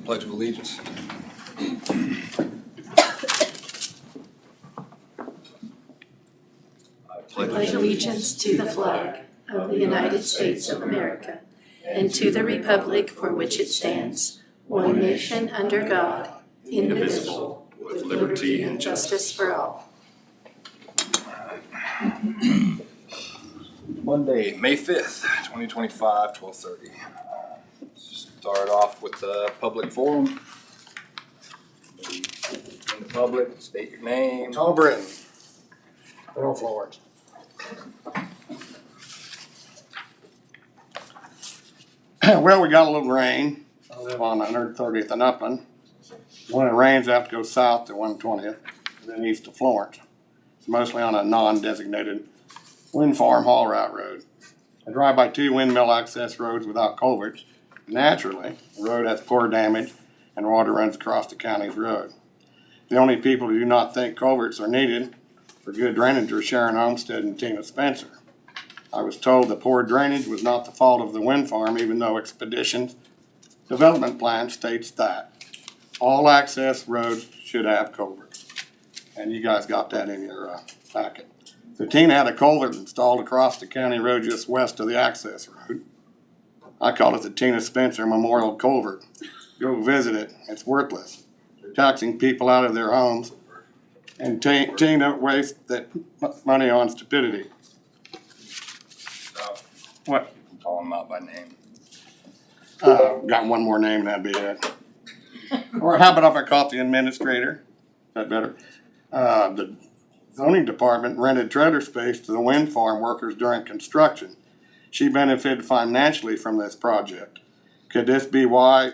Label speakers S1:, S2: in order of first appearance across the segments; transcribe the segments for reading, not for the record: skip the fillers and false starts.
S1: Pledge of Allegiance. I
S2: pledge allegiance to the flag of the United States of America and to the republic for which it stands, one nation under God, indivisible, with liberty and justice for all.
S1: Monday, May 5th, 2025, 12:30. Start off with the public forum. In the public, state your name.
S3: Tom Britton, Earl Florence. Well, we got a little rain. I live on 130th and Upland. When it rains, I have to go south to 120th, then east to Florence. It's mostly on a non-designated wind farm haul route road. I drive by 2 windmill access roads without culverts. Naturally, the road has poor damage and water runs across the county's road. The only people who do not think culverts are needed for good drainage are Sharon Olmsted and Tina Spencer. I was told the poor drainage was not the fault of the wind farm, even though Expedition's development plan states that all access roads should have culverts. And you guys got that in your packet. So Tina had a culvert installed across the county road just west of the access road. I call it the Tina Spencer Memorial Culvert. Go visit it. It's worthless. They're taxing people out of their homes, and Tina wastes that money on stupidity. What?
S1: I'm calling them out by name.
S3: Got one more name, that'd be it. Or how about if I call the administrator? Is that better? The zoning department rented trailer space to the wind farm workers during construction. She benefited financially from this project. Could this be why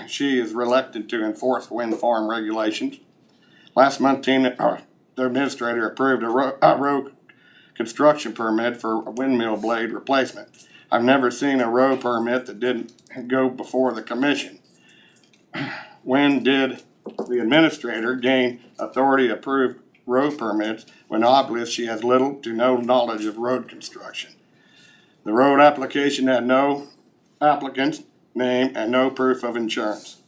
S3: she is reluctant to enforce wind farm regulations? Last month, the administrator approved a road construction permit for a windmill blade replacement. I've never seen a road permit that didn't go before the commission. When did the administrator gain authority to approve road permits when obviously she has little to no knowledge of road construction? The road application had no applicant's name and no proof of insurance.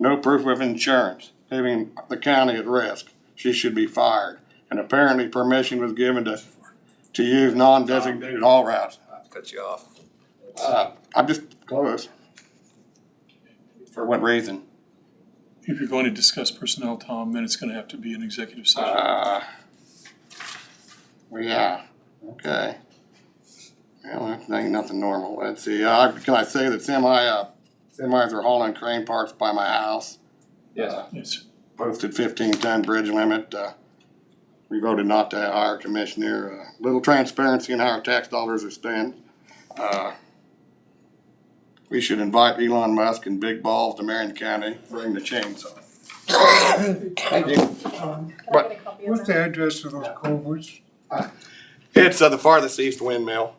S3: No proof of insurance, leaving the county at risk. She should be fired. And apparently permission was given to use non-designated haul routes.
S1: I have to cut you off.
S3: I'm just close. For what reason?
S4: If you're going to discuss personnel, Tom, then it's going to have to be an executive session.
S3: Well, yeah, okay. Well, that ain't nothing normal. Let's see, can I say that semis are hauling crane parts by my house?
S1: Yes.
S4: Yes.
S3: Posted 15-ton bridge limit. We voted not to hire a commissioner. Little transparency in how our tax dollars are spent. We should invite Elon Musk and Big Balls to Marion County, bring the chainsaw. Thank you. What?
S5: What's the address of those culverts?
S3: It's the farthest east windmill,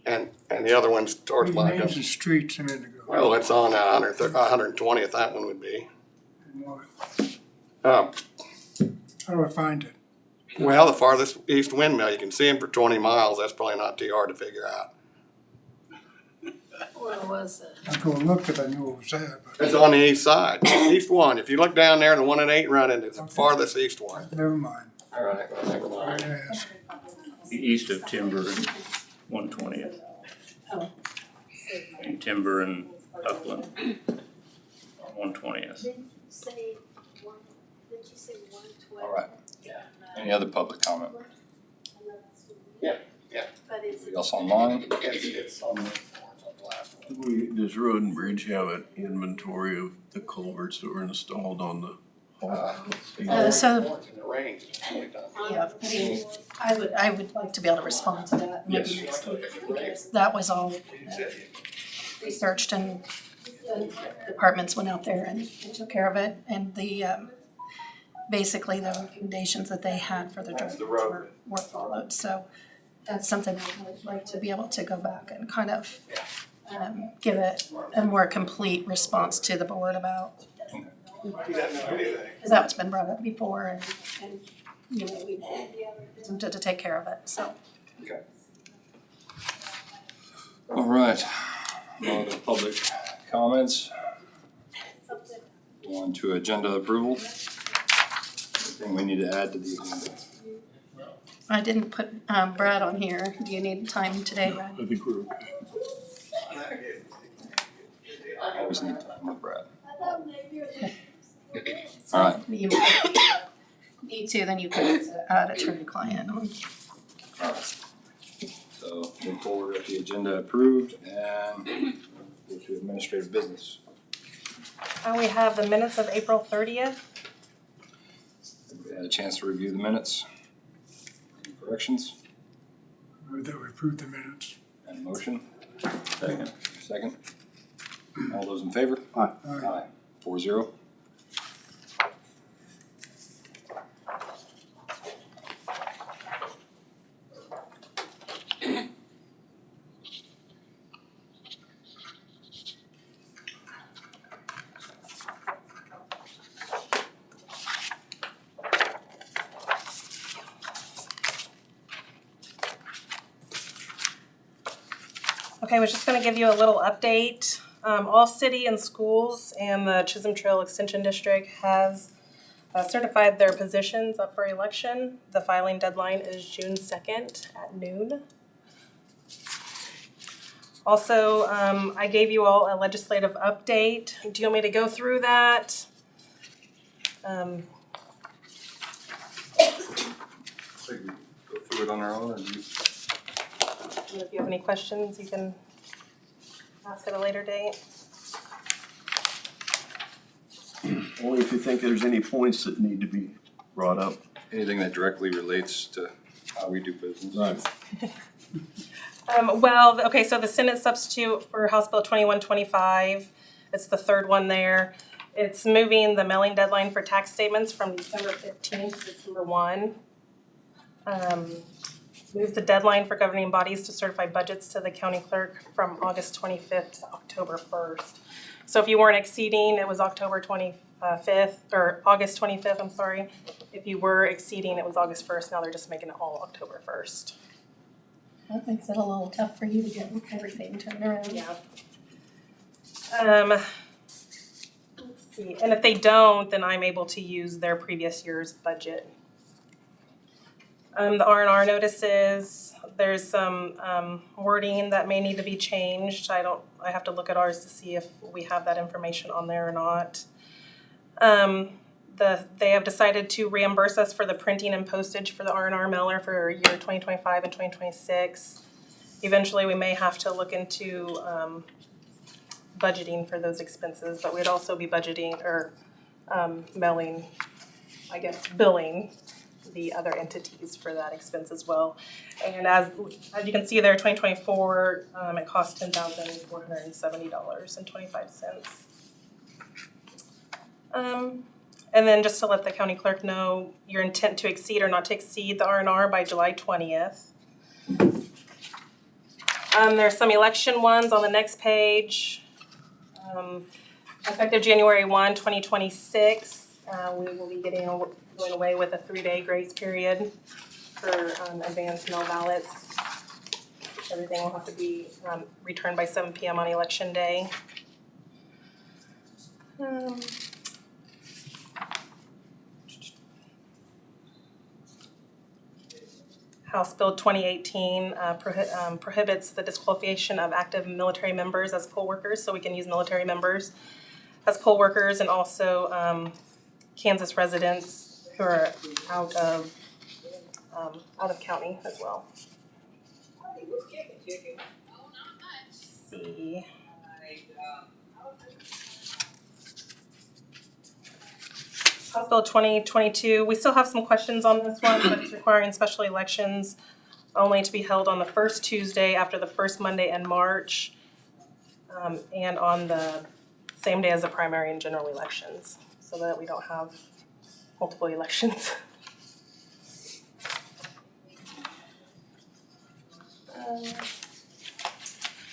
S3: and the other one's towards
S5: You named
S3: Blackham.
S5: the streets a minute ago.
S3: Well, it's on 120th, that one would be.
S5: And what?
S3: Uh,
S5: How do I find it?
S3: well, the farthest east windmill, you can see them for 20 miles, that's probably not too hard to figure out.
S2: Where was it?
S5: I'd go look if I knew it was there, but
S3: It's on the east side, east one. If you look down there, the one that ain't running is the farthest east one.
S5: never mind.
S3: All right, well, never
S5: I
S3: mind.
S5: asked.
S6: East of Timber and 120th.
S2: Oh.
S6: And Timber and Upland, 120th.
S7: Didn't you say 112?
S1: All right. Any other public comment?
S3: Yeah.
S7: But it's.
S1: Anybody else online?
S3: It's on the last one.
S8: Does Road and Bridge have an inventory of the culverts that were installed on the
S2: So,
S3: In the range, it's only done.
S2: yeah, I would like to be able to respond to that maybe next week, because that was all researched and the departments went out there and took care of it, and the, basically the recommendations that they had for the drainage were followed, so that's something I would like to be able to go back and kind of give it a more complete response to the board about. Because that's been brought up before, and you know, we attempted to take care of it, so.
S1: Okay. All right. No other public comments?
S7: Something
S1: to agenda approval. Anything we need to add to the agenda?
S2: I didn't put Brad on here. Do you need time today, Brad?
S4: I think we're okay.
S1: I always need time with Brad. All right.
S2: You need to, then you can add attorney-client on.
S1: So move forward with the agenda approved and go to administrative business.
S7: We have the minutes of April 30th.
S1: Everybody had a chance to review the minutes? Any corrections?
S5: Move that we approve the minutes.
S1: And a motion?
S6: Second.
S1: Second. All those in favor?
S5: Aye.
S1: Aye. 4-0.
S7: Okay, I was just gonna give you a little update. All city and schools and the Chisholm Trail Extension District has certified their positions up for election. The filing deadline is June 2nd at noon. Also, I gave you all a legislative update. Do you want me to go through that?
S1: So you go through it on our own or do you?
S7: If you have any questions, you can ask at a later date.
S8: Only if you think there's any points that need to be brought up.
S1: Anything that directly relates to how we do business. Right.
S7: Okay, so the Senate substitute for House Bill 2125, it's the third one there. It's moving the mailing deadline for tax statements from December 15th to December 1. Moves the deadline for governing bodies to certify budgets to the county clerk from August 25th to October 1st. So if you weren't exceeding, it was October 25th, or August 25th, I'm sorry. If you were exceeding, it was August 1st. Now they're just making it all October 1st.
S2: That makes it a little tough for you to get everything turned around.
S7: Yeah. Let's see, and if they don't, then I'm able to use their previous year's budget. The R&R notices, there's some wording that may need to be changed. I have to look at ours to see if we have that information on there or not. They have decided to reimburse us for the printing and postage for the R&R mailer for year 2025 and 2026. Eventually, we may have to look into budgeting for those expenses, but we'd also be budgeting or mailing, I guess, billing the other entities for that expense as well. And as you can see there, 2024, it cost $10,470.25. And then just to let the county clerk know, your intent to exceed or not to exceed the R&R by July 20th. There's some election ones on the next page. Effective January 1, 2026, we will be going away with a 3-day grace period for advanced mail ballots. Everything will have to be returned by 7 p.m. on election day. House Bill 2018 prohibits the disqualification of active military members as poll workers, so we can use military members as poll workers, and also Kansas residents who are out of county as well. Let's see. House Bill 2022, we still have some questions on this one, but it's requiring special elections only to be held on the first Tuesday after the first Monday in March, and on the same day as the primary and general elections, so that we don't have multiple elections.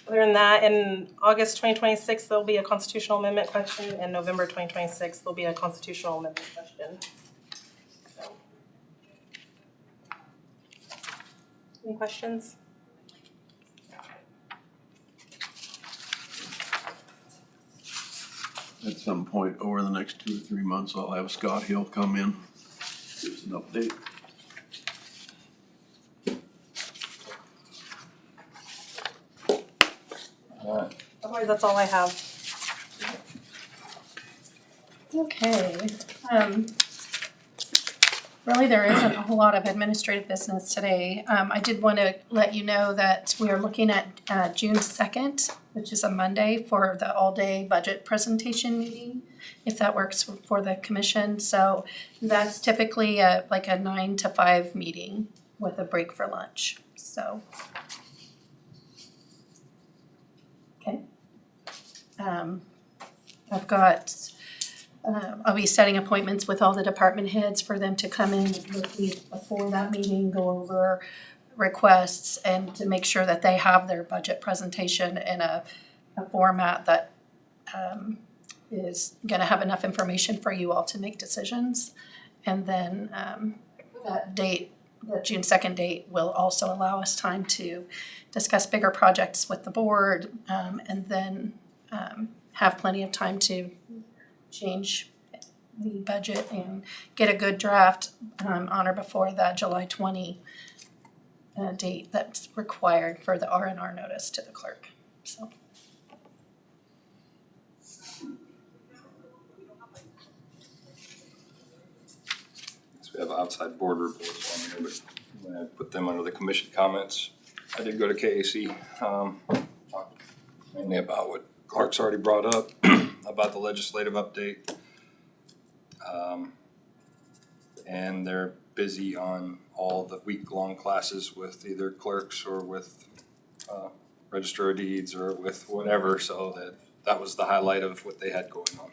S7: Other than that, in August 2026, there'll be a constitutional amendment question. In November 2026, there'll be a constitutional amendment question. So. Any questions?
S8: That's some point over the next 2 or 3 months, I'll have Scott Hill come in, give us an update.
S1: Alright,
S7: Otherwise, that's all I have.
S2: Okay, really, there isn't a whole lot of administrative business today. I did want to let you know that we are looking at June 2nd, which is a Monday, for the all-day budget presentation meeting, if that works for the commission. So that's typically like a 9 to 5 meeting with a break for lunch, so. Okay. I've got I'll be setting appointments with all the department heads for them to come in with me before that meeting, go over requests, and to make sure that they have their budget presentation in a format that is gonna have enough information for you all to make decisions. And then that date, the June 2nd date, will also allow us time to discuss bigger projects with the board, and then have plenty of time to change the budget and get a good draft on or before that July 20 date that's required for the R&R notice to the clerk, so.
S1: so we have outside board reports on here, but I'm gonna put them under the commission comments. I did go to KAC, talked mainly about what Clark's already brought up, about the legislative update. And they're busy on all the week-long classes with either clerks or with Register of Deeds or with whatever, so that was the highlight of what they had going on.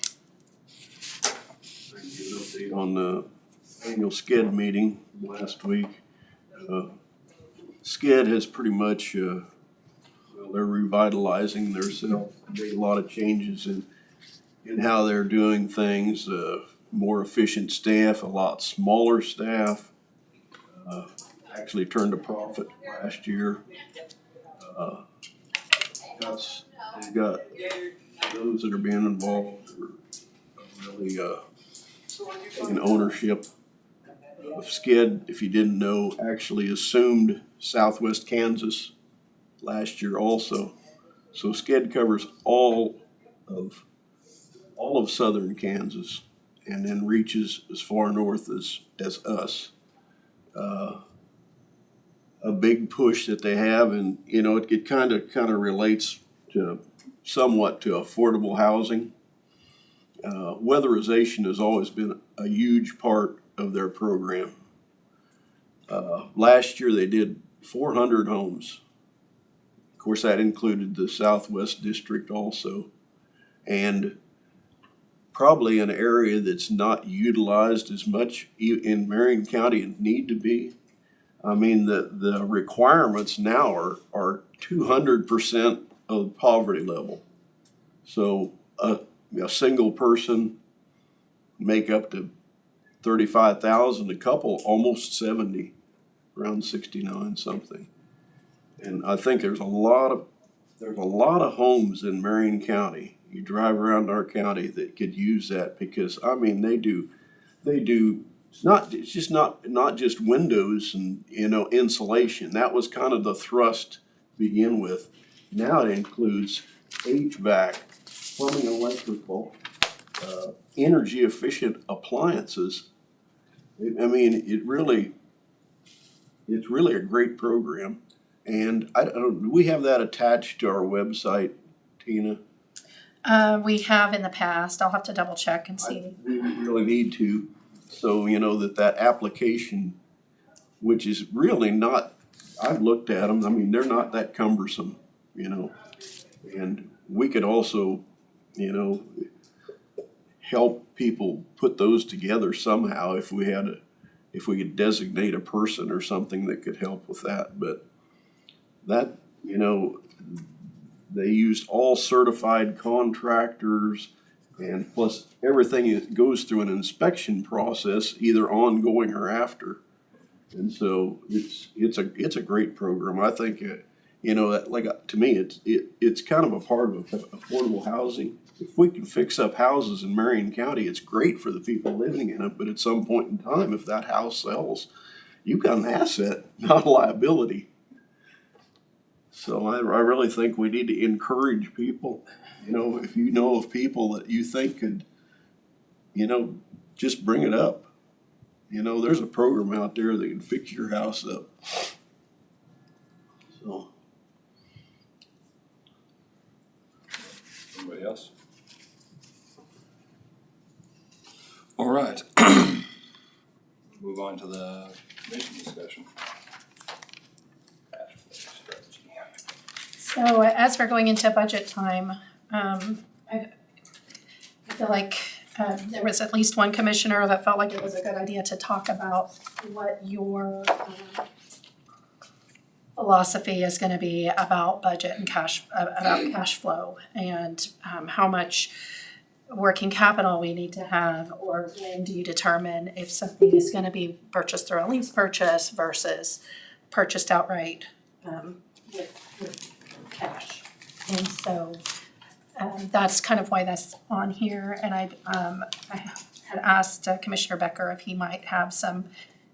S8: Bring you an update on the annual SCED meeting last week. SCED has pretty much, well, they're revitalizing themselves. Made a lot of changes in how they're doing things. More efficient staff, a lot smaller staff. Actually turned a profit last year. They've got those that are being involved are really in ownership of SCED. If you didn't know, actually assumed Southwest Kansas last year also. So SCED covers all of southern Kansas, and then reaches as far north as us. A big push that they have, and you know, it kind of relates to somewhat to affordable housing. Weatherization has always been a huge part of their program. Last year they did 400 homes. Of course, that included the Southwest District also, and probably an area that's not utilized as much in Marion County and need to be. I mean, the requirements now are 200% of poverty level. So a single person make up to 35,000, a couple almost 70, around 69 something. And I think there's a lot of homes in Marion County. You drive around our county that could use that, because I mean they do it's just not just windows and insulation. That was kind of the thrust to begin with. Now it includes HVAC, plumbing, electrical, energy efficient appliances. I mean, it's really a great program. And do we have that attached to our website, Tina?
S2: We have in the past. I'll have to double check and see.
S8: We really need to, so that application, which is really not, I've looked at them, I mean, they're not that cumbersome, and we could also, help people put those together somehow if we could designate a person or something that could help with that. But that, they used all certified contractors, and plus everything goes through an inspection process, either ongoing or after. And so it's a great program. I think to me it's kind of a part of affordable housing. if we can fix up houses in Marion County, it's great for the people living in it, but at some point in time, if that house sells, you've got an asset, not a liability. So I really think we need to encourage people, you know, if you know of people that you think could, you know, just bring it up. You know, there's a program out there that can fix your house up. So.
S1: Anybody else? All right. Move on to the commission discussion. Cash flow strategy.
S2: So as we're going into budget time, I feel like there was at least one commissioner that felt like it was a good idea to talk about what your philosophy is gonna be about budget and about cash flow and how much working capital we need to have, or when do you determine if something is gonna be purchased through a lease purchase versus purchased outright with cash. And so that's kind of why that's on here, and I had asked Commissioner Becker if he might have some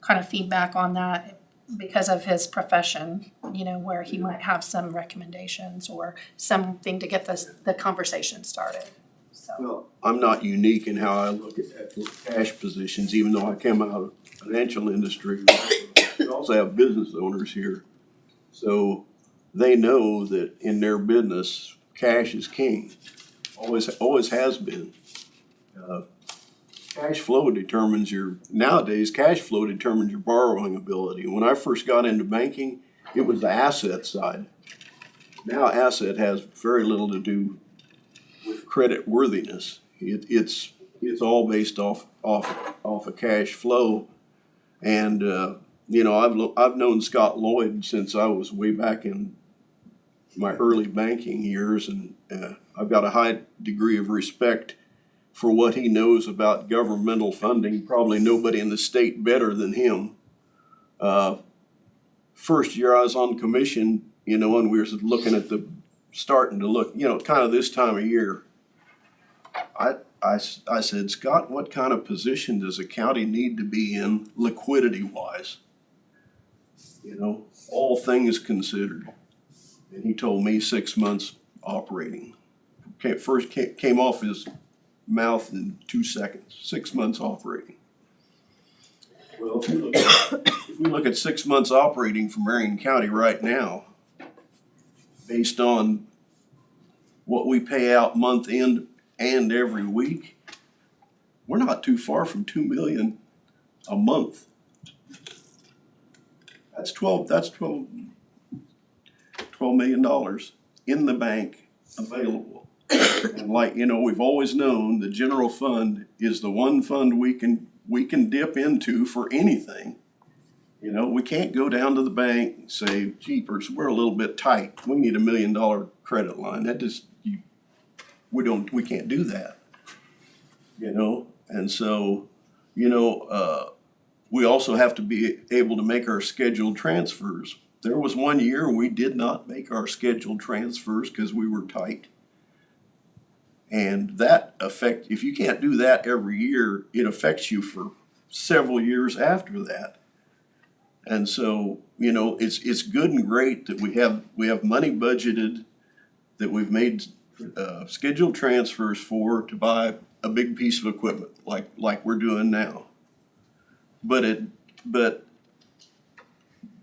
S2: kind of feedback on that because of his profession, you know, where he might have some recommendations or something to get the conversation started, so.
S8: Well, I'm not unique in how I look at cash positions, even though I came out of the financial industry. We also have business owners here. So they know that in their business, cash is king. Always has been. Cash flow determines nowadays, cash flow determines your borrowing ability. When I first got into banking, it was the asset side. Now asset has very little to do with credit worthiness. It's all based off of cash flow. And, you know, I've known Scott Lloyd since I was way back in my early banking years, and I've got a high degree of respect for what he knows about governmental funding. Probably nobody in the state better than him. First year I was on commission, you know, and we were starting to look, you know, kind of this time of year. I said, Scott, what kind of position does a county need to be in liquidity wise? You know, all things considered. And he told me 6 months operating. First came off his mouth in 2 seconds, 6 months operating. Well, if we look at 6 months operating for Marion County right now, based on what we pay out month end and every week, we're not too far from 2 million a month. That's $12 million in the bank available. And like, you know, we've always known the general fund is the one fund we can dip into for anything. You know, we can't go down to the bank and say, jeepers, we're a little bit tight. We need $1 million credit line. That just, we can't do that. You know, and so, you know, we also have to be able to make our scheduled transfers. There was 1 year we did not make our scheduled transfers because we were tight. And that if you can't do that every year, it affects you for several years after that. And so, you know, it's good and great that we have money budgeted, that we've made scheduled transfers for to buy a big piece of equipment like we're doing now. But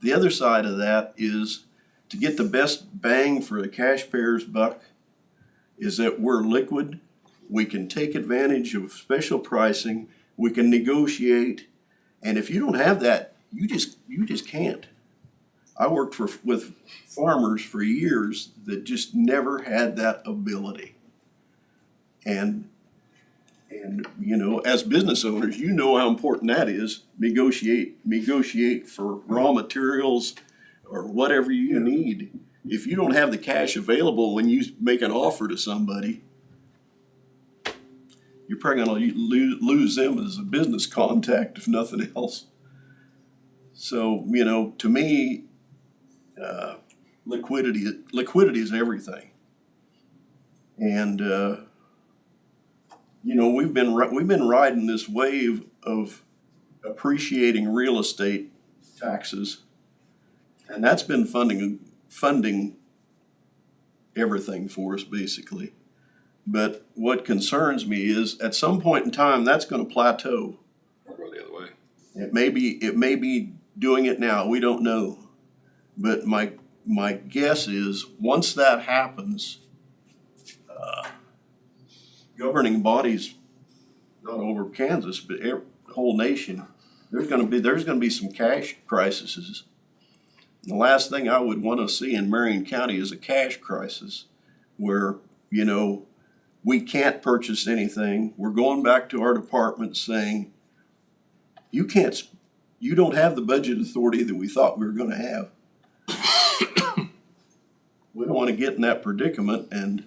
S8: the other side of that is to get the best bang for the cash payer's buck is that we're liquid. We can take advantage of special pricing. We can negotiate. And if you don't have that, you just can't. I worked with farmers for years that just never had that ability. And you know, as business owners, you know how important that is. Negotiate for raw materials or whatever you need. If you don't have the cash available when you make an offer to somebody, you're probably gonna lose them as a business contact, if nothing else. So, you know, to me, liquidity is everything. And you know, we've been riding this wave of appreciating real estate taxes. And that's been funding everything for us, basically. But what concerns me is at some point in time, that's gonna plateau.
S1: Or go the other way.
S8: It may be doing it now, we don't know. But my guess is, once that happens, governing bodies, not over Kansas, but the whole nation, there's gonna be some cash crises. The last thing I would wanna see in Marion County is a cash crisis where, you know, we can't purchase anything. We're going back to our department saying, you don't have the budget authority that we thought we were gonna have. We don't wanna get in that predicament, and,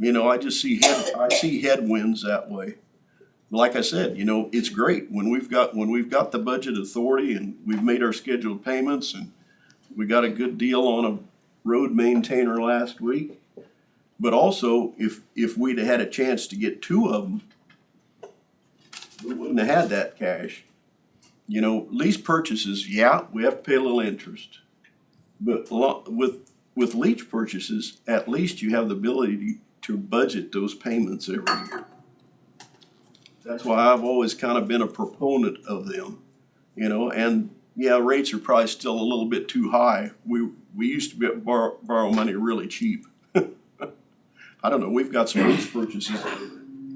S8: you know, I see headwinds that way. Like I said, you know, it's great when we've got the budget authority and we've made our scheduled payments and we got a good deal on a road maintainer last week. But also, if we'd had a chance to get two of them, we wouldn't have had that cash. You know, lease purchases, yeah, we have to pay a little interest. But with lease purchases, at least you have the ability to budget those payments every year. That's why I've always kind of been a proponent of them, you know, and yeah, rates are probably still a little bit too high. We used to be able to borrow money really cheap. I don't know, we've got some lease purchases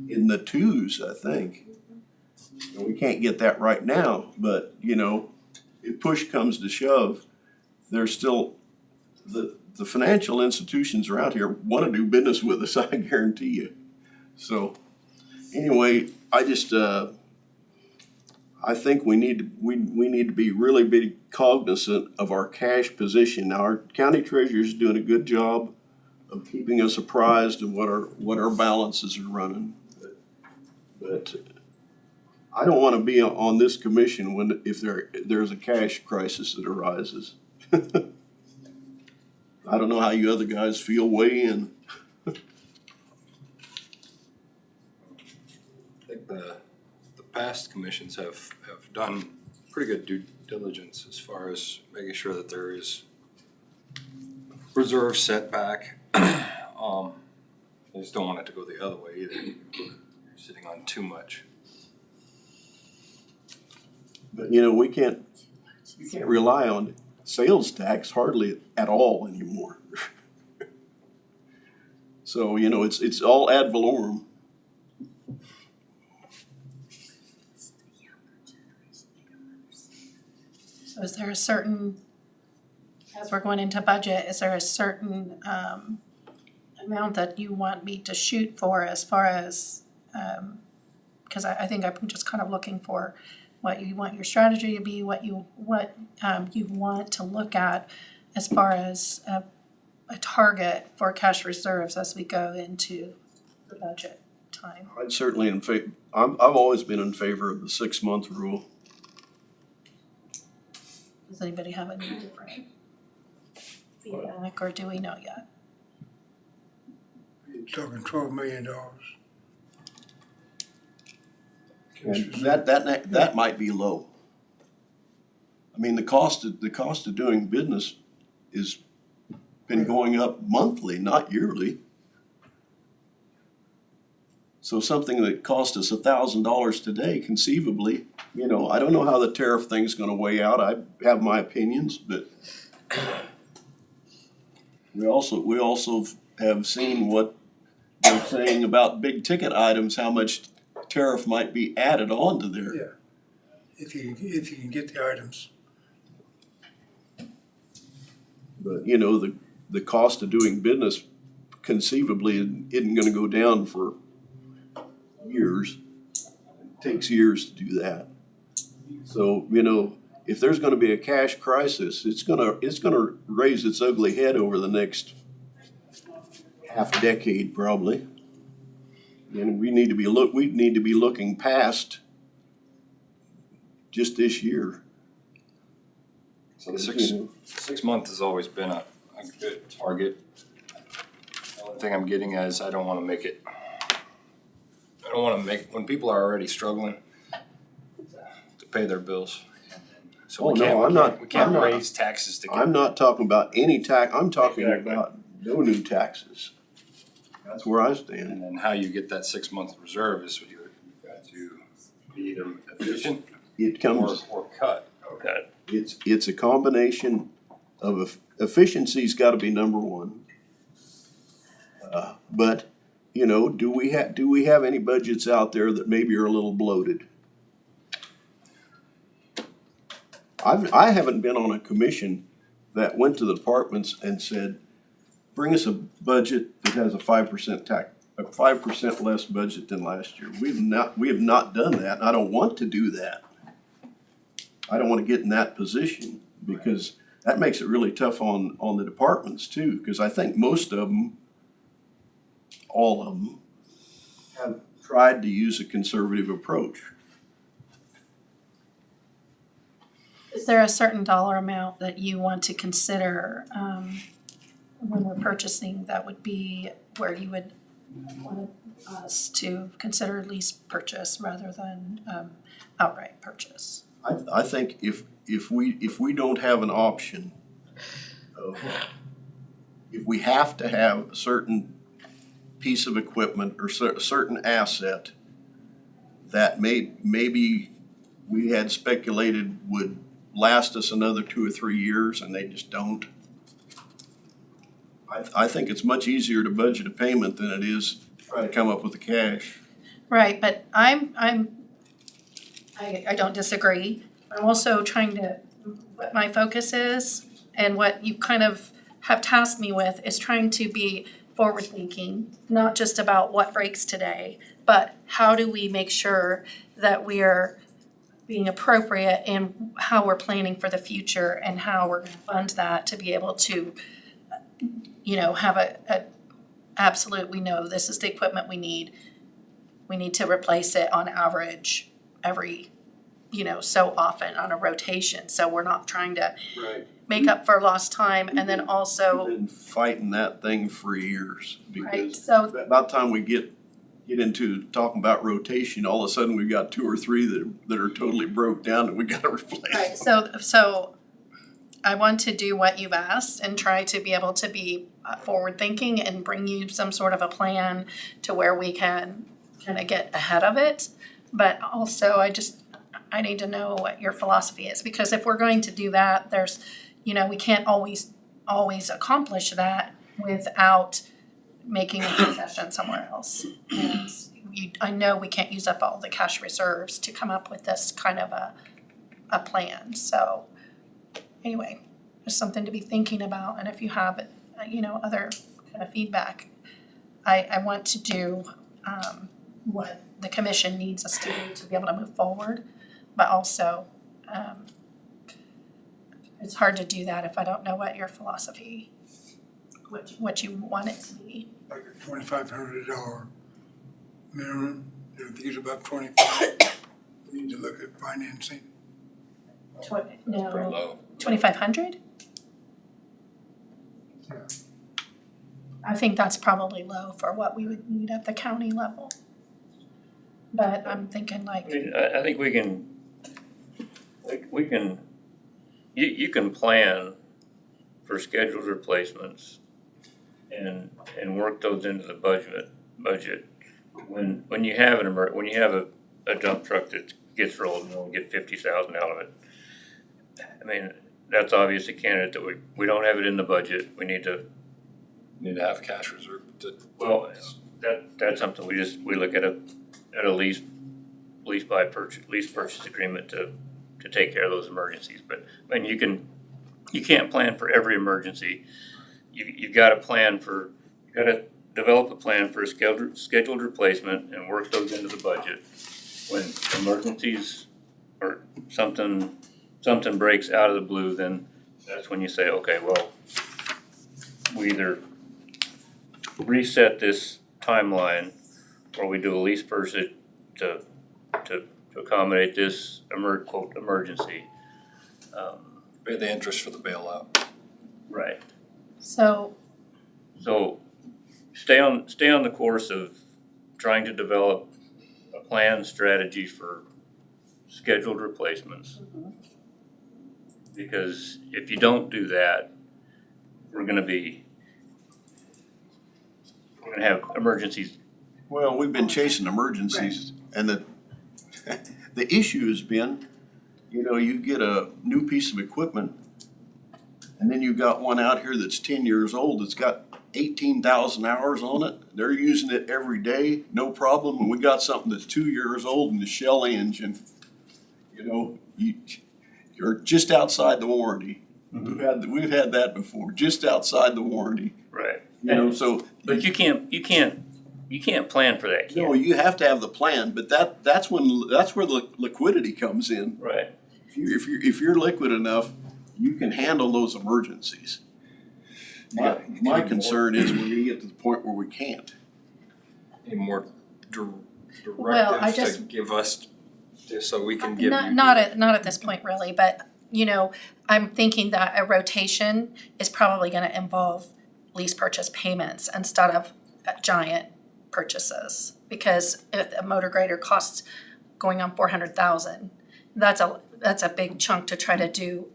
S8: in the twos, I think. And we can't get that right now, but you know, if push comes to shove, there's still the financial institutions around here want to do business with us, I guarantee you. So anyway, I just I think we need to be really be cognizant of our cash position. Now, our county treasurer is doing a good job of keeping us apprised of what our balances are running. But I don't want to be on this commission if there's a cash crisis that arises. I don't know how you other guys feel. Weigh in.
S1: I think the past commissions have done pretty good due diligence as far as making sure that there is reserve setback. I just don't want it to go the other way either. You're sitting on too much.
S8: But you know, you can't rely on sales tax hardly at all anymore. So, you know, it's all ad valorem.
S2: So is there a certain, as we're going into budget, is there a certain amount that you want me to shoot for as far as, because I think I'm just kind of looking for what you want your strategy to be, what you want to look at as far as a target for cash reserves as we go into the budget time.
S8: I'd certainly I've always been in favor of the 6-month rule.
S2: Does anybody have any different feedback, or do we know yet?
S5: You're talking $12 million.
S8: And that might be low. I mean, the cost of doing business is been going up monthly, not yearly. So something that cost us $1,000 today, conceivably, you know, I don't know how the tariff thing's gonna weigh out. I have my opinions, but we also have seen what they're saying about big ticket items, how much tariff might be added on to there.
S5: Yeah. If you can get the items.
S8: But, you know, the cost of doing business conceivably isn't gonna go down for years. It takes years to do that. So, you know, if there's gonna be a cash crisis, it's gonna raise its ugly head over the next half decade probably. And we need to be looking past just this year.
S1: So 6 months has always been a good target. The only thing I'm getting at is I don't want to make it I don't wanna make, when people are already struggling to pay their bills. So
S8: Oh, no, I'm not-
S1: we can't
S8: I'm not-
S1: raise taxes to get.
S8: I'm not talking about any tax, I'm talking
S1: Exactly.
S8: about no new taxes. That's where I stand.
S1: And then how you get that 6-month reserve is you've got to be either efficient
S8: It comes,
S1: or cut.
S6: Okay.
S8: it's a combination of efficiency's gotta be number one. But, you know, do we have any budgets out there that maybe are a little bloated? I haven't been on a commission that went to the departments and said, bring us a budget that has a 5% a 5% less budget than last year. We have not done that, and I don't want to do that. I don't wanna get in that position, because that makes it really tough on the departments too, because I think most of them, all of them, have tried to use a conservative approach.
S2: Is there a certain dollar amount that you want to consider, when we're purchasing, that would be where you would want us to consider lease purchase rather than, outright purchase?
S8: I think if we don't have an option of, if we have to have a certain piece of equipment or a certain asset that maybe we had speculated would last us another 2 or 3 years and they just don't. I think it's much easier to budget a payment than it is to try to come up with the cash.
S2: Right, but I don't disagree. I'm also trying to, what my focus is and what you kind of have tasked me with is trying to be forward thinking, not just about what breaks today, but how do we make sure that we're being appropriate in how we're planning for the future and how we're gonna fund that to be able to, you know, have a absolute, we know this is the equipment we need to replace it on average every, you know, so often on a rotation, so we're not trying to
S8: Right.
S2: make up for lost time and then also,
S8: Been fighting that thing for years,
S2: right,
S8: because
S2: so,
S8: about the time we get into talking about rotation, all of a sudden we've got 2 or 3 that are totally broke down and we gotta replace.
S2: right, so I want to do what you've asked and try to be able to be forward thinking and bring you some sort of a plan to where we can kind of get ahead of it. But also I need to know what your philosophy is, because if we're going to do that, there's, you know, we can't always accomplish that without making a concession somewhere else. And I know we can't use up all the cash reserves to come up with this kind of a plan, so anyway, there's something to be thinking about, and if you have, you know, other kind of feedback, I want to do, what the commission needs us to do to be able to move forward, but also, it's hard to do that if I don't know what your philosophy, what you want it to be.
S5: Like a $2,500 minimum, if you get above 25, we need to look at financing.
S1: Pretty
S2: No,
S1: low.
S2: 2,500?
S5: Yeah.
S2: I think that's probably low for what we would need at the county level. But I'm thinking
S6: I
S2: like,
S6: mean, I think we can, you can plan for scheduled replacements and work those into the budget. When you have when you have a dump truck that gets rolled and we'll get 50,000 out of it. I mean, that's obvious a candidate that we don't have it in the budget. We need to,
S1: Need to have cash reserve to.
S6: well, that's something we look at a lease purchase agreement to take care of those emergencies. But I mean, you can't plan for every emergency. You've got to develop a plan for a scheduled replacement and work those into the budget. When emergencies or something breaks out of the blue, then that's when you say, okay, well, we either reset this timeline or we do a lease purchase to accommodate this quote emergency.
S1: Pay the interest for the bailout.
S6: Right.
S2: so,
S6: So stay on the course of trying to develop plan strategy for scheduled replacements. Because if you don't do that, we're gonna have emergencies.
S8: Well, we've been chasing emergencies and the issue has been, you know, you get a new piece of equipment and then you've got one out here that's 10 years old that's got 18,000 hours on it. They're using it every day, no problem. And we got something that's 2 years old and the shell engine, you know, you're just outside the warranty. We've had that before, just outside the warranty.
S6: Right.
S8: You know, so.
S6: But you can't plan for that, can
S8: No, you have to have the plan, but that's where the liquidity comes in.
S6: Right.
S8: If you're liquid enough, you can handle those emergencies. My concern is we're gonna get to the point where we can't.
S1: Any more
S2: Well, I
S1: directives
S2: just-
S1: to give us, just so we can give you?
S2: Not at this point really, but you know, I'm thinking that a rotation is probably gonna involve lease purchase payments instead of giant purchases. Because if a motor grader costs going on 400,000, that's a big chunk to try to do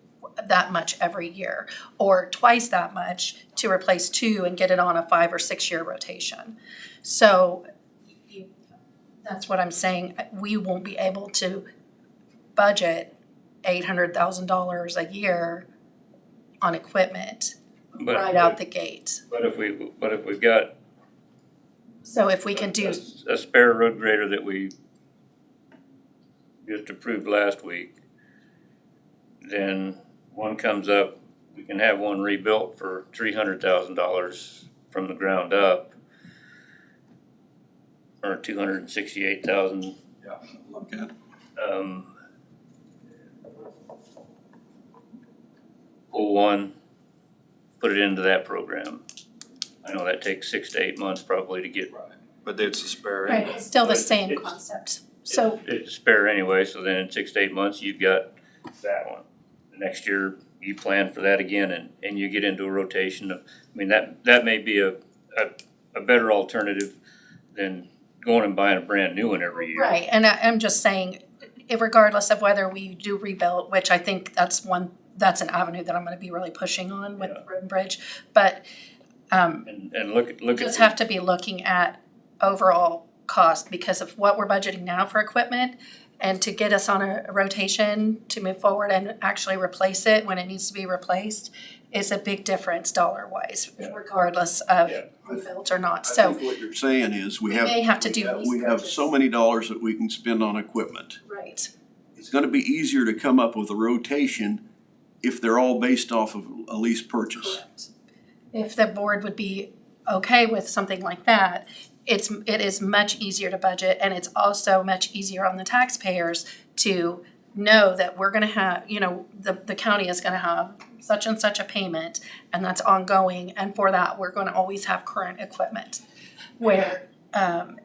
S2: that much every year. Or twice that much to replace two and get it on a 5 or 6 year rotation. So that's what I'm saying, we won't be able to budget $800,000 a year on equipment right out the gate.
S6: But if we've got
S2: So if we can do,
S6: a spare road grader that we just approved last week, then one comes up, we can have one rebuilt for $300,000 from the ground up, or $268,000.
S1: Yeah.
S8: Okay.
S6: Pull one, put it into that program. I know that takes 6 to 8 months probably to get.
S1: Right, but it's a spare.
S2: right, it's still the
S6: But
S2: same
S6: it's-
S2: concept. So
S6: It's spare anyway, so then in 6 to 8 months, you've got that one. The next year, you plan for that again and you get into a rotation of, I mean, that may be a better alternative than going and buying a brand new one every year.
S2: right, and I'm just saying, regardless of whether we do rebuild, which I think that's an avenue that I'm gonna be really pushing on with Road and Bridge, but
S6: And look at.
S2: just have to be looking at overall cost because of what we're budgeting now for equipment and to get us on a rotation to move forward and actually replace it when it needs to be replaced is a big difference dollar wise, regardless of
S6: Yeah.
S2: rebuilt or not.
S8: I
S2: So
S8: think what you're saying is we
S2: may have to do lease
S8: we have
S2: purchase.
S8: so many dollars that we can spend on equipment.
S2: right,
S8: It's gonna be easier to come up with a rotation if they're all based off of a lease purchase.
S2: correct. If the board would be okay with something like that, it is much easier to budget and it's also much easier on the taxpayers to know that we're gonna have, you know, the county is gonna have such and such a payment and that's ongoing, and for that, we're gonna always have current equipment. Where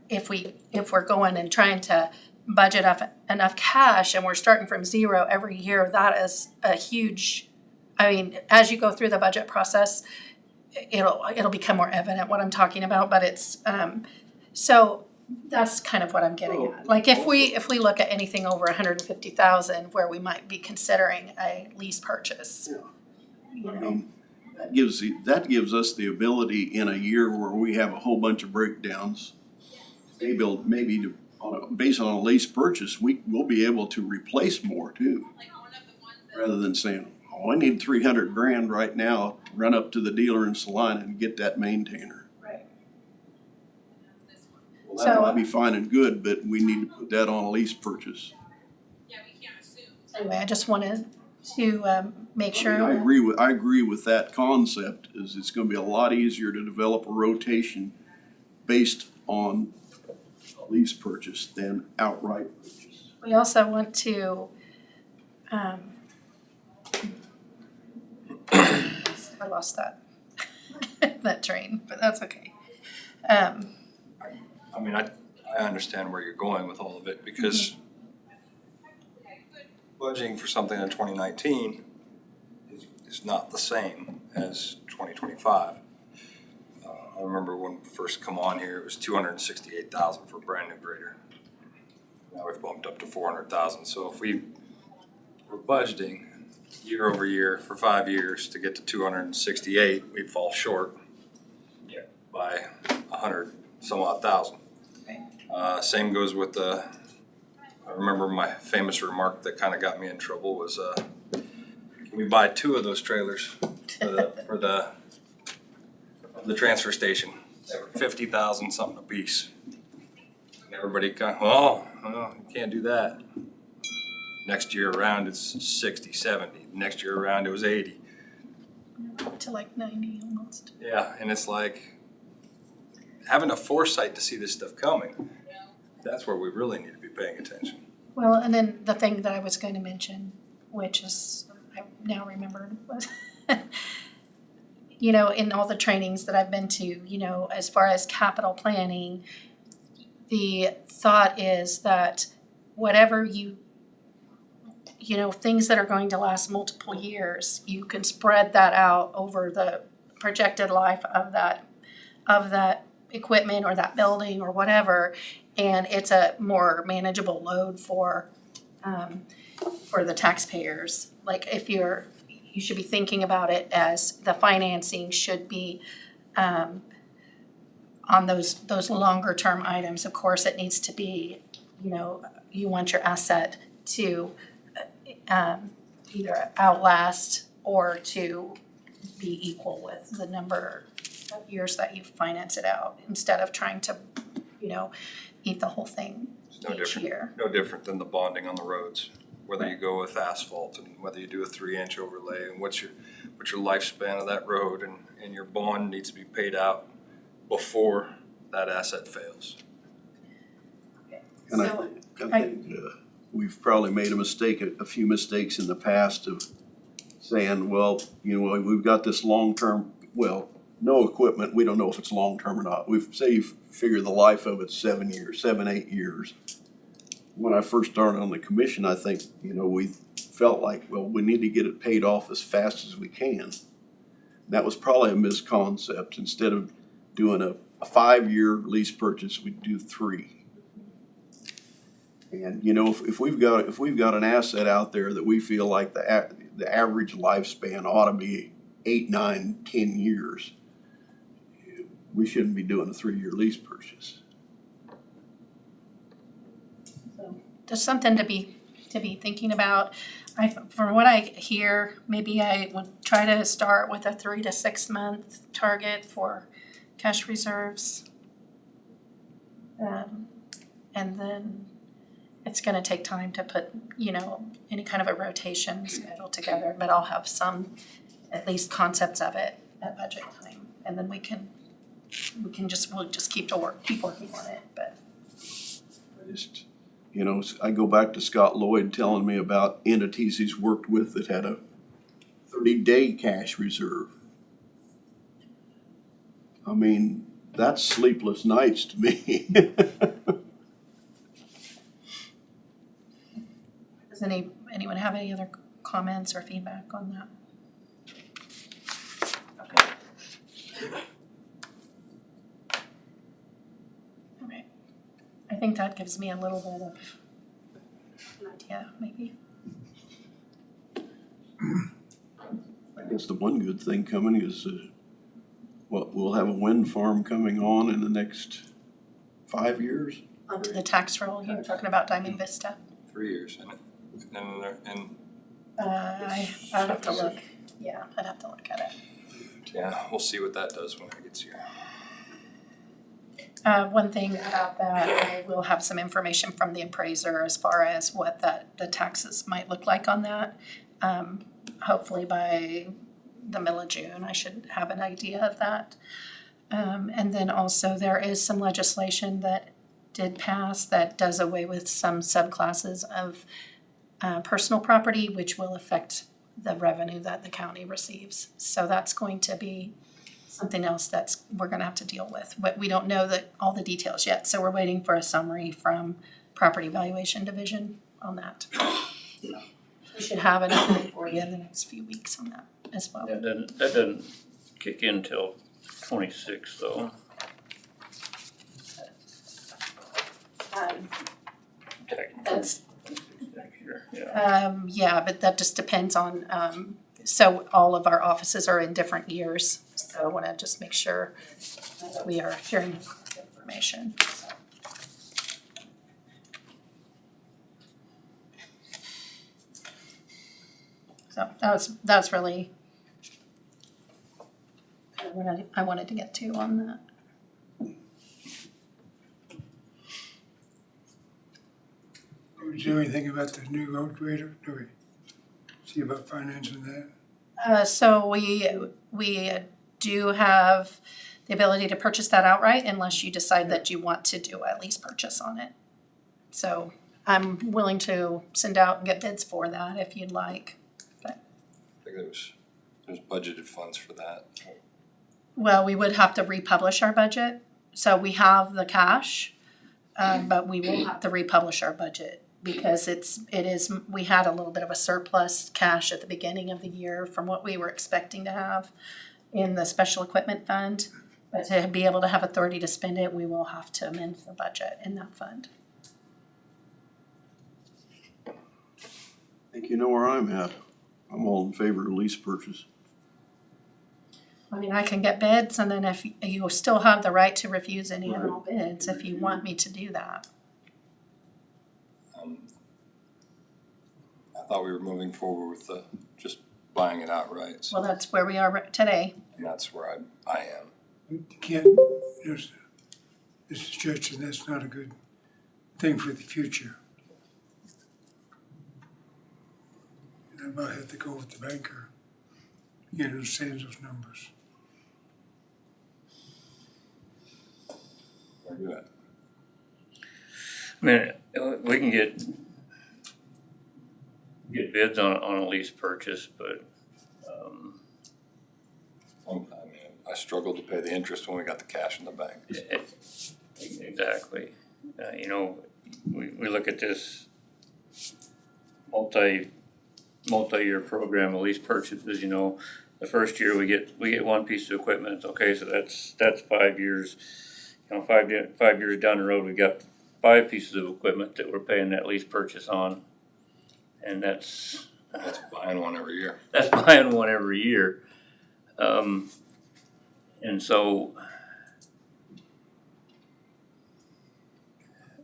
S2: if we're going and trying to budget enough cash and we're starting from zero every year, that is a huge, I mean, as you go through the budget process, it'll become more evident what I'm talking about, but it's so that's kind of what I'm getting at. Like if we look at anything over 150,000 where we might be considering a lease purchase. You
S8: I
S2: know,
S8: mean, that gives us the ability in a year where we have a whole bunch of breakdowns. Maybe based on a lease purchase, we'll be able to replace more too. Rather than saying, oh, I need 300 grand right now to run up to the dealer in Salina and get that maintainer.
S2: right.
S8: Well, that
S2: So-
S8: might be fine and good, but we need to put that on a lease purchase.
S2: Anyway, I just wanted to make sure.
S8: I agree with that concept, is it's gonna be a lot easier to develop a rotation based on a lease purchase than outright purchase.
S2: We also want to, I lost that train, but that's okay.
S1: I mean, I understand where you're going with all of it because budgeting for something in 2019 is not the same as 2025. I remember when we first come on here, it was 268,000 for a brand new grader. Now we've bumped up to 400,000. So if we're budgeting year over year for 5 years to get to 268, we'd fall short by 100 some odd thousand. Same goes with I remember my famous remark that kind of got me in trouble was, can we buy 2 of those trailers for the transfer station? They were 50,000 something a piece. And everybody kind of, oh, you can't do that. Next year around it's 60, 70. Next year around it was 80.
S2: To like 90 almost.
S1: Yeah, and it's like having a foresight to see this stuff coming. That's where we really need to be paying attention.
S2: Well, and then the thing that I was going to mention, which is, I now remembered, was, you know, in all the trainings that I've been to, you know, as far as capital planning, the thought is that whatever you know, things that are going to last multiple years, you can spread that out over the projected life of that equipment or that building or whatever, and it's a more manageable load for the taxpayers. Like if you should be thinking about it as the financing should be on those longer term items. Of course, it needs to be, you know, you want your asset to either outlast or to be equal with the number of years that you finance it out, instead of trying to, you know, eat the whole thing each year.
S1: No different than the bonding on the roads, whether you go with asphalt and whether you do a 3-inch overlay and what's your lifespan of that road, and your bond needs to be paid out before that asset fails.
S8: And I think we've probably made a few mistakes in the past of saying, well, you know, we've got this long-term, well, no equipment, we don't know if it's long-term or not. We've say you figure the life of it's 7 years, 8 years. When I first started on the commission, I think, you know, we felt like, well, we need to get it paid off as fast as we can. That was probably a misconcept. Instead of doing a 5-year lease purchase, we'd do 3. And, you know, if we've got an asset out there that we feel like the average lifespan ought to be 8, 9, 10 years, we shouldn't be doing a 3-year lease purchase.
S2: So just something to be thinking about. From what I hear, maybe I would try to start with a 3 to 6 month target for cash reserves. And then it's gonna take time to put, you know, any kind of a rotation schedule together, but I'll have some, at least concepts of it at budget time. And then we'll just keep working on it, but.
S8: You know, I go back to Scott Lloyd telling me about entities he's worked with that had a 30-day cash reserve. I mean, that's sleepless nights to me.
S2: Does anyone have any other comments or feedback on that? Okay. All right. I think that gives me a little bit of an idea, maybe.
S8: I guess the one good thing coming is, we'll have a wind farm coming on in the next 5 years.
S2: Onto the tax roll, you were talking about Diamond Vista.
S1: 3 years, and
S2: I'd have to look, yeah, I'd have to look at it.
S1: yeah, we'll see what that does when it gets here.
S2: One thing about that, I will have some information from the appraiser as far as what the taxes might look like on that. Hopefully by the middle of June, I should have an idea of that. And then also there is some legislation that did pass that does away with some subclasses of personal property, which will affect the revenue that the county receives. So that's going to be something else we're gonna have to deal with. But we don't know all the details yet, so we're waiting for a summary from Property Valuation Division on that. So we should have an update for you in the next few weeks on that as well.
S6: That doesn't kick in till 26 though.
S2: That's,
S6: Yeah.
S2: yeah, but that just depends on, so all of our offices are in different years. So I wanna just make sure that we are sharing information. So that's really what I wanted to get to on that.
S5: Do we do anything about the new road grader? Do we see about financing that?
S2: So we do have the ability to purchase that outright unless you decide that you want to do a lease purchase on it. So I'm willing to send out and get bids for that if you'd like.
S1: I think there's budgeted funds for that.
S2: Well, we would have to republish our budget, so we have the cash, but we will have to republish our budget because we had a little bit of a surplus cash at the beginning of the year from what we were expecting to have in the special equipment fund. But to be able to have authority to spend it, we will have to amend the budget in that fund.
S8: I think you know where I'm at. I'm all in favor of lease purchase.
S2: I mean, I can get bids, and then if you still have the right to refuse any and all bids if you want me to do that.
S1: I thought we were moving forward with just buying it outright, so,
S2: Well, that's where we are today.
S1: and that's where I am.
S5: You can't just stretch, and that's not a good thing for the future. And I might have to go with the banker, he understands those numbers.
S1: Where you at?
S6: I mean, we can get bids on a lease purchase, but,
S1: I mean, I struggled to pay the interest when we got the cash in the bank.
S6: exactly. You know, we look at this multi-year program of lease purchases, you know. The first year we get one piece of equipment, okay, so that's 5 years. You know, 5 years down the road, we got 5 pieces of equipment that we're paying that lease purchase on. And that's
S1: Buying one every year.
S6: that's buying one every year. And so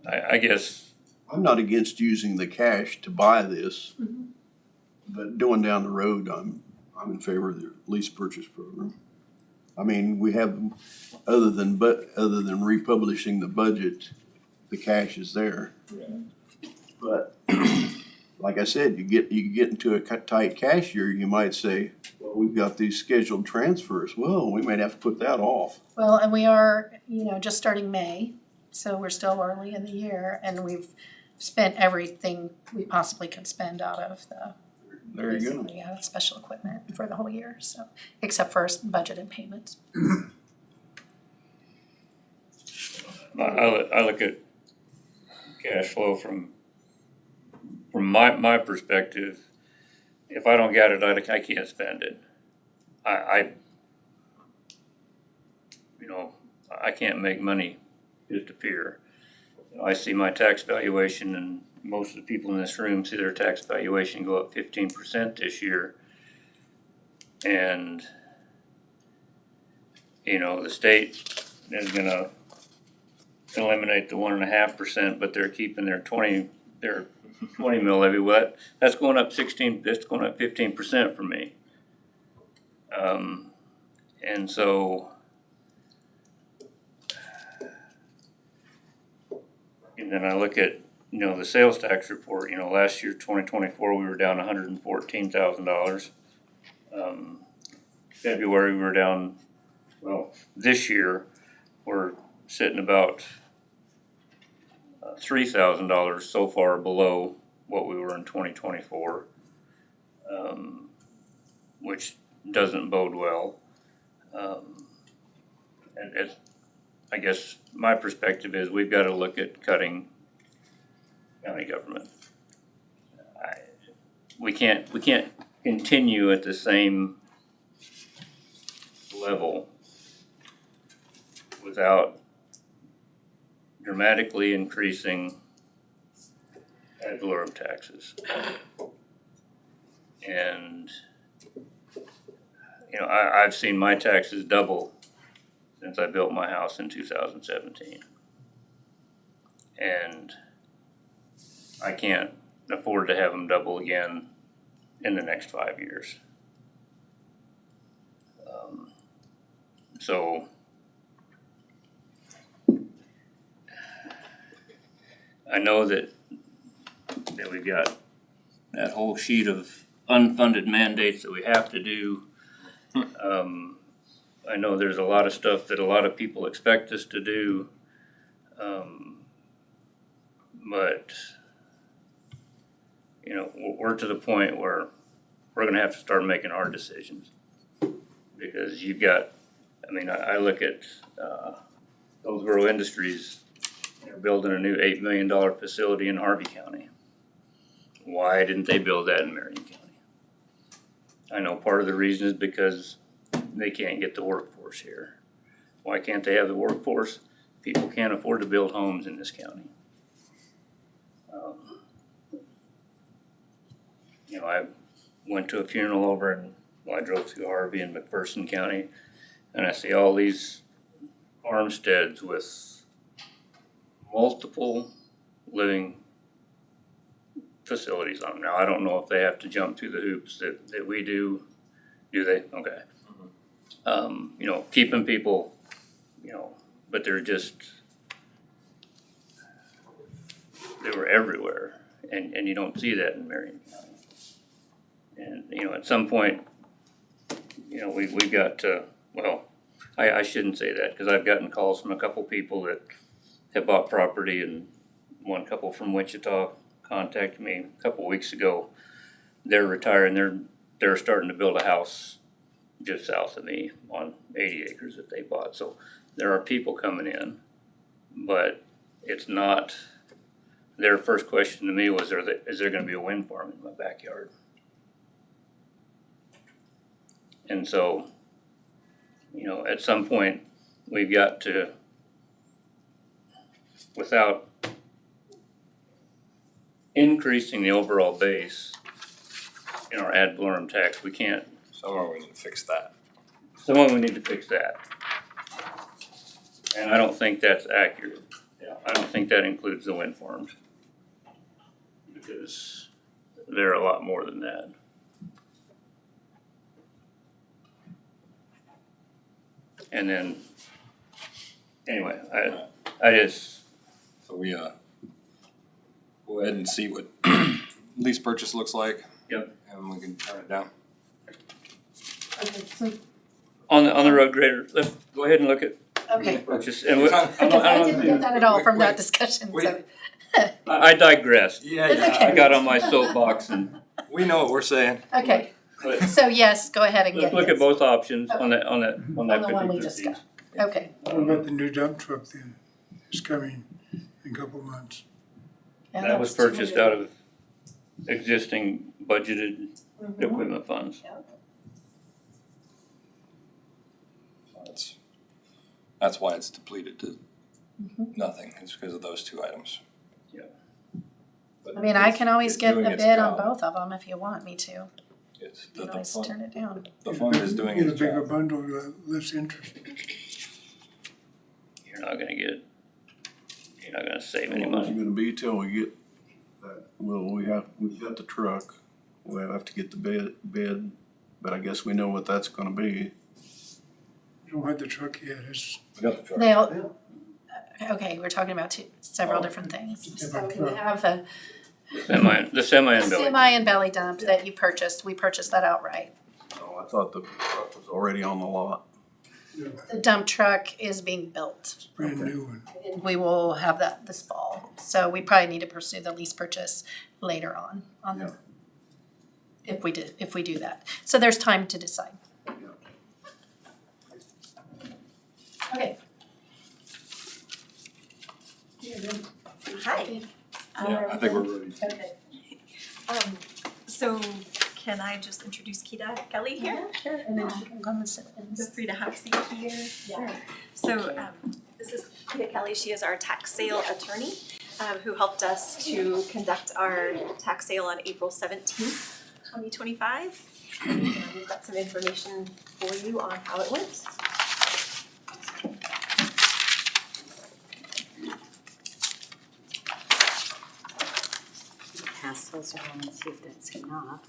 S6: I guess,
S8: I'm not against using the cash to buy this, but going down the road, I'm in favor of the lease purchase program. I mean, we have, other than republishing the budget, the cash is there. But like I said, you get into a tight cash year, you might say, well, we've got these scheduled transfers. Well, we might have to put that off.
S2: Well, and we are, just starting May, so we're still early in the year, and we've spent everything we possibly could spend out of the.
S8: There you go.
S2: basically, out of special equipment for the whole year, so, except for budgeted payments.
S6: I look at cash flow from my perspective. If I don't get it, I can't spend it. I can't make money just appear. I see my tax valuation, and most of the people in this room see their tax valuation go up 15% this year. And, the state is gonna eliminate the 1.5%, but they're keeping their 20 mil levy. Well, that's going up 15% for me. And so, and then I look at, the sales tax report. Last year, 2024, we were down $114,000. February, we were down, this year, we're sitting about $3,000 so far below what we were in 2024, which doesn't bode well. And I guess my perspective is we've got to look at cutting county government. We can't continue at the same level without dramatically increasing ad valorem taxes. And, you know, I've seen my taxes double since I built my house in 2017. And I can't afford to have them double again in the next 5 years. So I know that we've got that whole sheet of unfunded mandates that we have to do. I know there's a lot of stuff that a lot of people expect us to do. But, you know, we're to the point where we're gonna have to start making our decisions. Because you've got, I mean, I look at, Hillsborough Industries, they're building a new $8 million facility in Harvey County. Why didn't they build that in Marion County? I know part of the reason is because they can't get the workforce here. Why can't they have the workforce? People can't afford to build homes in this county. You know, I went to a funeral over in, well, I drove through Harvey and McPherson County, and I see all these farmsteads with multiple living facilities on them. Now, I don't know if they have to jump through the hoops that we do. Do they? Okay. You know, keeping people, you know, but they're just, they were everywhere, and you don't see that in Marion County. And, you know, at some point, you know, we've got to, well, I shouldn't say that, because I've gotten calls from a couple people that have bought property, and one couple from Wichita contacted me a couple weeks ago. They're retiring, they're starting to build a house just south of me on 80 acres that they bought. So there are people coming in, but it's not, their first question to me was, is there gonna be a wind farm in my backyard? And so, you know, at some point, we've got to, without increasing the overall base in our ad valorem tax, we can't.
S1: Somewhere we need to fix that.
S6: Someone we need to fix that. And I don't think that's accurate.
S1: Yeah.
S6: I don't think that includes the wind farms. Because they're a lot more than that. And then, anyway, I just.
S1: So we, go ahead and see what lease purchase looks like.
S6: Yep.
S1: And we can turn it down.
S2: Okay, so,
S6: On the road grader, let's go ahead and look at
S2: okay.
S6: purchase. And
S2: Because I didn't get that at all from that discussion, so.
S6: I digressed.
S1: Yeah,
S2: It's okay.
S6: I got on my soapbox and
S1: We know what we're saying.
S2: Okay,
S6: but
S2: so yes, go ahead and get
S6: let's look at
S2: this.
S6: both options on that
S2: On the one we
S6: particular
S2: just
S6: piece.
S2: got. Okay.
S5: What about the new dump truck then? It's coming in a couple months.
S2: Yeah,
S6: That was
S2: that's
S6: purchased
S2: 200.
S6: out of existing budgeted
S2: Mhm.
S6: equipment funds.
S1: That's why it's depleted to
S2: Mhm.
S1: nothing. It's because of those two items.
S6: Yeah.
S1: But
S2: I mean, I can always
S1: it's
S2: get
S1: doing
S2: a
S1: its
S2: bid on
S1: job.
S2: both of them if you want me to.
S1: It's
S2: You can always turn it down.
S1: the fund is doing
S5: Get a
S1: its
S5: bigger
S1: job.
S5: bundle, less interest.
S6: You're not gonna save any
S8: How long is it
S6: money.
S8: gonna be till we get that? Well, we've got the truck, we'll have to get the bid, but I guess we know what that's gonna be.
S5: You don't have the truck yet, it's
S1: We got the truck.
S2: They'll, okay, we're talking about several
S1: Oh.
S2: different things. So
S5: Different
S2: we
S5: truck.
S2: have a
S6: The semi and belly.
S2: semi and belly dump that you purchased, we purchased that outright.
S8: Oh, I thought the truck was already on the lot.
S2: The dump truck is being built.
S5: brand new one.
S2: And we will have that this fall. So we probably need to pursue the lease purchase later on the, if we do that. So there's time to decide. Okay.
S9: Hi.
S1: Yeah, I think we're ready.
S2: Okay.
S9: So can I just introduce Keita Kelly here?
S2: Sure, and then she can come and sit and
S9: Feel free to have a seat here.
S2: Yeah.
S9: So this is Keita Kelly, she is our tax sale attorney. who helped us to conduct our tax sale on April 17th, 2025. And we've got some information for you on how it went.
S10: Pass those around and see if that's enough.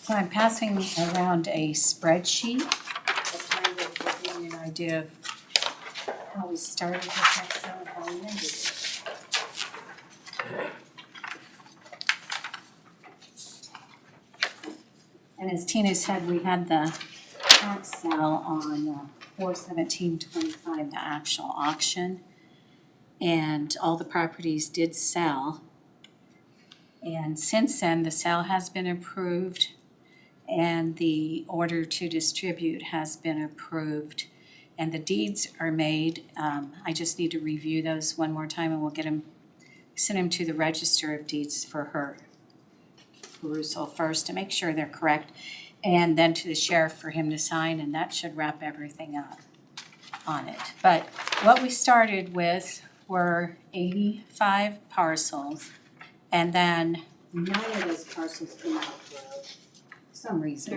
S10: So I'm passing around a spreadsheet that kind of will give you an idea of how we started the tax sale and how we ended it. And as Tina said, we had the tax sale on 4/17/25, the actual auction. And all the properties did sell. And since then, the sale has been approved and the order to distribute has been approved. And the deeds are made. I just need to review those one more time and we'll get them, send them to the Register of Deeds for her perusal first to make sure they're correct, and then to the sheriff for him to sign, and that should wrap everything up on it. But what we started with were 85 parcels, and then 9 of those parcels came out for some reason.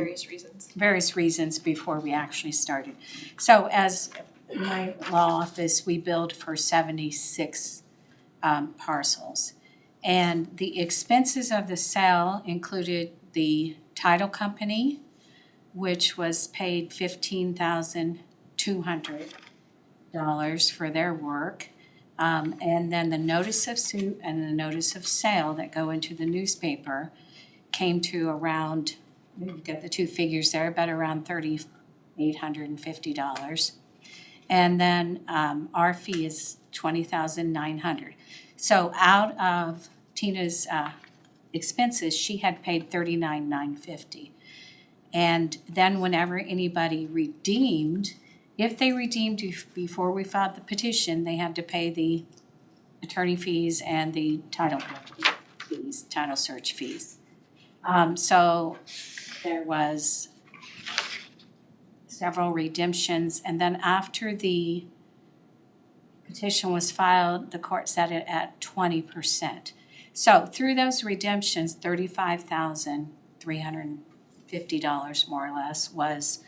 S10: Various reasons before we actually started. So as my law office, we billed for 76 parcels. And the expenses of the sale included the title company, which was paid $15,200 for their work. And then the notice of suit and the notice of sale that go into the newspaper came to around, you've got the two figures there, but around $3,850. And then our fee is $20,900. So out of Tina's expenses, she had paid $39,950. And then whenever anybody redeemed, if they redeemed before we filed the petition, they had to pay the attorney fees and the title fees, title search fees. So there was several redemptions, and then after the petition was filed, the court set it at 20%. So through those redemptions, $35,350 more or less was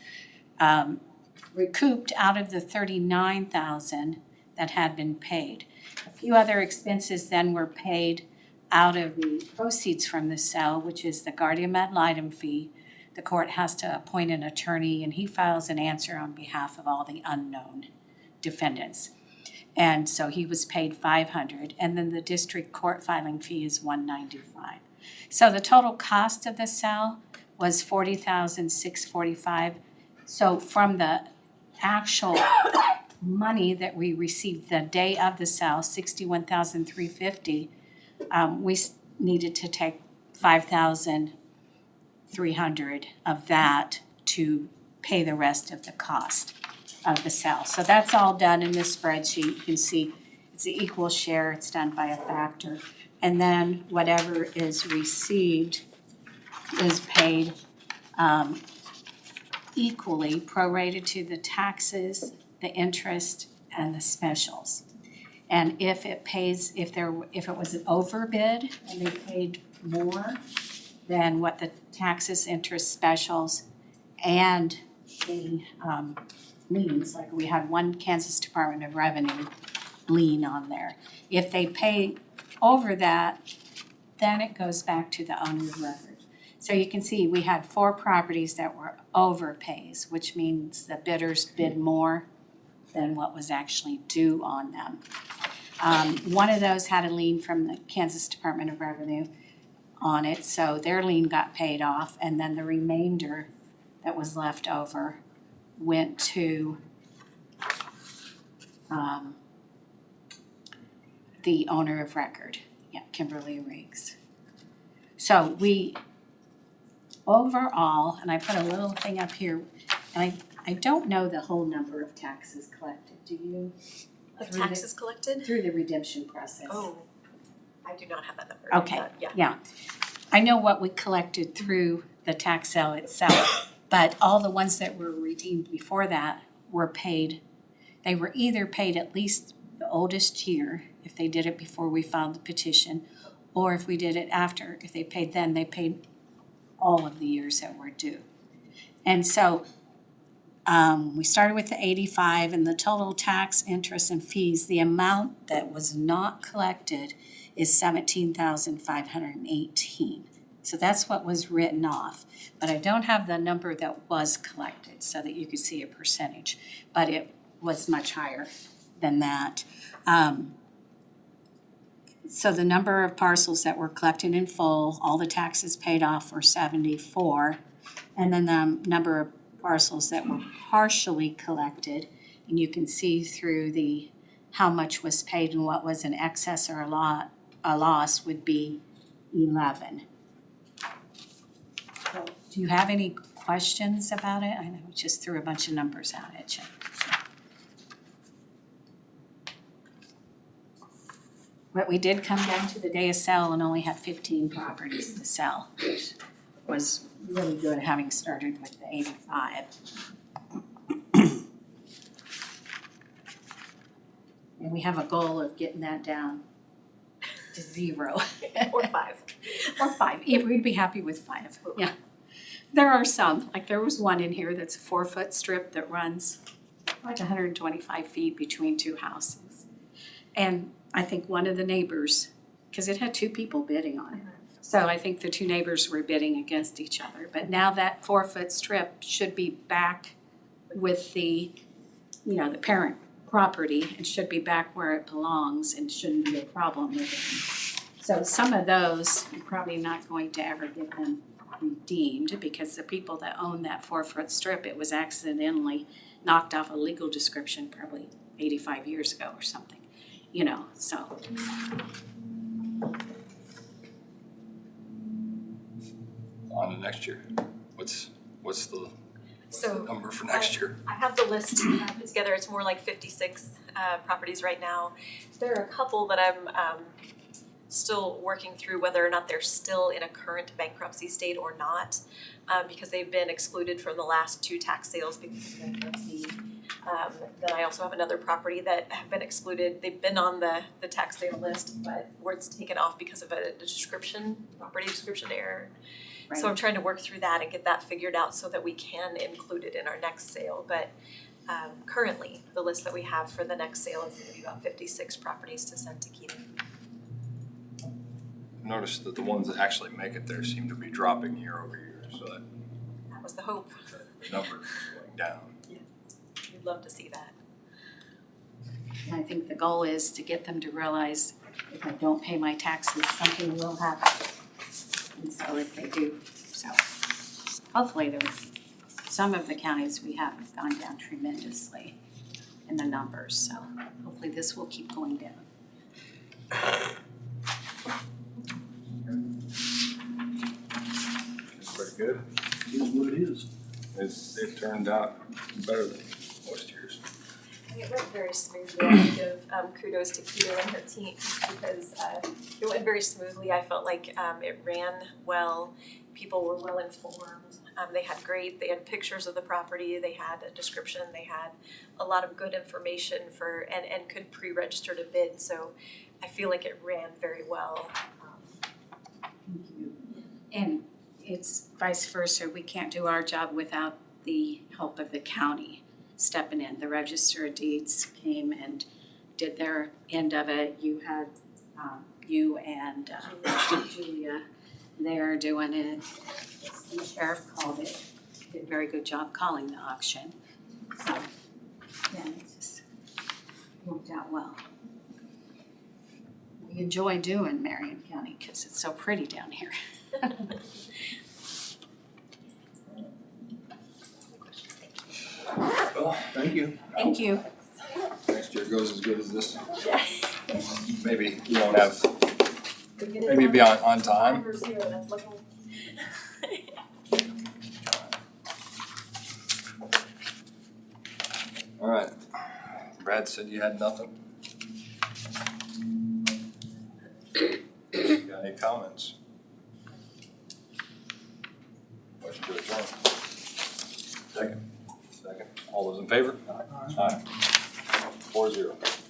S10: recouped out of the $39,000 that had been paid. A few other expenses then were paid out of the proceeds from the sale, which is the guardian ad litem fee. The court has to appoint an attorney and he files an answer on behalf of all the unknown defendants. And so he was paid $500, and then the district court filing fee is $195. So the total cost of the sale was $40,645. So from the actual money that we received the day of the sale, $61,350, we needed to take $5,300 of that to pay the rest of the cost of the sale. So that's all done in this spreadsheet. You can see it's an equal share, it's done by a factor. And then whatever is received is paid equally, prorated to the taxes, the interest, and the specials. And if it pays, if it was an overbid and they paid more than what the taxes, interest, specials, and the liens, like we had one Kansas Department of Revenue lien on there. If they pay over that, then it goes back to the owner of record. So you can see we had 4 properties that were overpays, which means the bidders bid more than what was actually due on them. One of those had a lien from the Kansas Department of Revenue on it, so their lien got paid off, and then the remainder that was left over went to the owner of record, Kimberly Riggs. So we overall, and I put a little thing up here, and I don't know the whole number of taxes collected, do you?
S9: Of taxes collected?
S10: Through the redemption process.
S9: Oh, I do not have that number.
S10: Okay,
S9: Yeah.
S10: yeah. I know what we collected through the tax sale itself, but all the ones that were redeemed before that were paid. They were either paid at least the oldest year, if they did it before we filed the petition, or if we did it after, if they paid then, they paid all of the years that were due. And so we started with the 85 and the total tax, interest and fees, the amount that was not collected is 17,518. So that's what was written off, but I don't have the number that was collected so that you could see a percentage, but it was much higher than that. So the number of parcels that were collected in full, all the taxes paid off were 74. And then the number of parcels that were partially collected, and you can see through the how much was paid and what was an excess or a loss would be 11. So, do you have any questions about it? I know we just threw a bunch of numbers out at you. But we did come down to the day of sale and only had 15 properties to sell, which was really good, having started with the 85. And we have a goal of getting that down to 0.
S9: Or 5.
S10: Or 5, we'd be happy with 5, yeah. There are some, like there was one in here that's a 4-foot strip that runs like 125 feet between 2 houses. And I think one of the neighbors, because it had 2 people bidding on it. So I think the 2 neighbors were bidding against each other. But now that 4-foot strip should be back with the, the parent property and should be back where it belongs and shouldn't be a problem with it. So some of those, you're probably not going to ever get them redeemed because the people that own that 4-foot strip, it was accidentally knocked off a legal description probably 85 years ago or something, so.
S1: On to next year. What's the
S9: So
S1: number for next year?
S9: I have the list put together. It's more like 56 properties right now. There are a couple that I'm still working through whether or not they're still in a current bankruptcy state or not, because they've been excluded from the last 2 tax sales because of bankruptcy. Then I also have another property that have been excluded. They've been on the tax sale list, but where it's taken off because of a property description error.
S10: Right.
S9: So I'm trying to work through that and get that figured out so that we can include it in our next sale. But currently, the list that we have for the next sale is going to be about 56 properties to send to Keating.
S1: Notice that the ones that actually make it there seem to be dropping year over year, so that
S9: That was the hope.
S1: the number is going down.
S9: We'd love to see that.
S10: And I think the goal is to get them to realize if I don't pay my taxes, something will happen. And so if they do, so hopefully some of the counties we have gone down tremendously in the numbers, so hopefully this will keep going down.
S1: It's pretty good.
S8: It is what it is.
S1: It turned out better than most years.
S9: It went very smoothly. I give kudos to Keto and her team because it went very smoothly. I felt like it ran well. People were well informed. They had pictures of the property. They had a description. They had a lot of good information and could pre-register to bid. So I feel like it ran very well.
S10: Thank you. And it's vice versa. We can't do our job without the help of the county stepping in. The Register of Deeds came and did their end of it. You had you and Julia there doing it. The sheriff called it. Did a very good job calling the auction. So yeah, it just worked out well. We enjoy doing Marion County because it's so pretty down here.
S1: Well,
S8: Thank you.
S10: Thank you.
S1: next year goes as good as this. Maybe you won't have, maybe be on time. All right. Brad said you had nothing. You got any comments? Motion to adjourn. Second. All those in favor? Aye. 4-0.